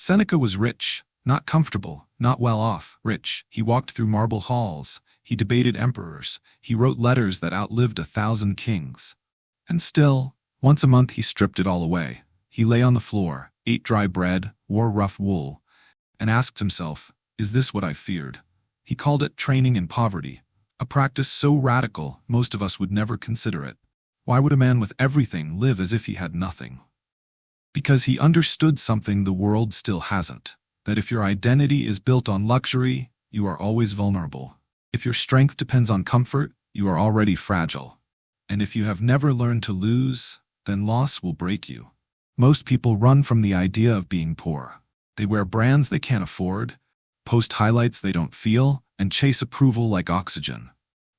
Seneca was rich, not comfortable, not well off, rich. He walked through marble halls, he debated emperors, he wrote letters that outlived 1,000 kings. And still, once a month he stripped it all away. He lay on the floor, ate dry bread, wore rough wool, and asked himself, is this what I feared? He called it training in poverty, a practice so radical most of us would never consider it. Why would a man with everything live as if he had nothing? Because he understood something the world still hasn't, that if your identity is built on luxury, you are always vulnerable. If your strength depends on comfort, you are already fragile. And if you have never learned to lose, then loss will break you. Most people run from the idea of being poor. They wear brands they can't afford, post highlights they don't feel, and chase approval like oxygen.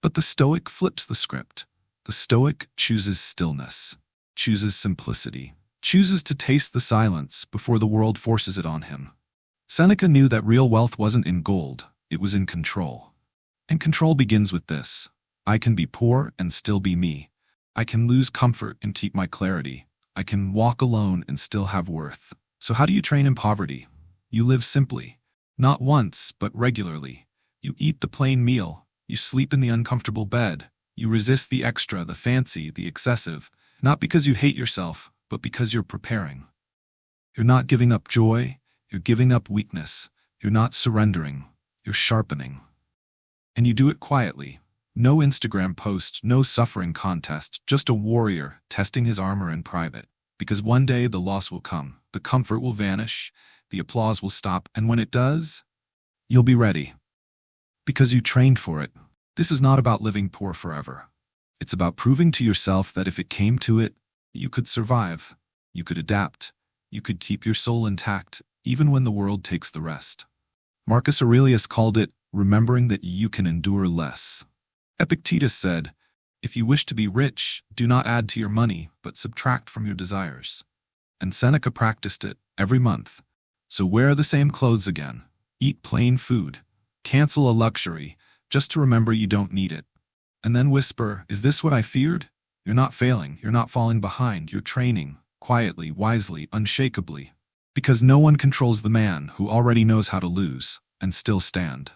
But the Stoic flips the script. The Stoic chooses stillness, chooses simplicity, chooses to taste the silence before the world forces it on him. Seneca knew that real wealth wasn't in gold, it was in control. And control begins with this: I can be poor and still be me. I can lose comfort and keep my clarity. I can walk alone and still have worth. So how do you train in poverty? You live simply. Not once, but regularly. You eat the plain meal. You sleep in the uncomfortable bed. You resist the extra, the fancy, the excessive. Not because you hate yourself, but because you're preparing. You're not giving up joy. You're giving up weakness. You're not surrendering. You're sharpening. And you do it quietly. No Instagram post, no suffering contest, just a warrior testing his armor in private. Because one day the loss will come, the comfort will vanish, the applause will stop, and when it does, you'll be ready. Because you trained for it. This is not about living poor forever. It's about proving to yourself that if it came to it, you could survive, you could adapt, you could keep your soul intact, even when the world takes the rest. Marcus Aurelius called it remembering that you can endure less. Epictetus said, if you wish to be rich, do not add to your money, but subtract from your desires. And Seneca practiced it every month. So wear the same clothes again, eat plain food, cancel a luxury, just to remember you don't need it. And then whisper, is this what I feared? You're not failing, you're not falling behind, you're training, quietly, wisely, unshakably. Because no one controls the man who already knows how to lose and still stand.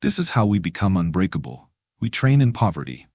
This is how we become unbreakable. We train in poverty.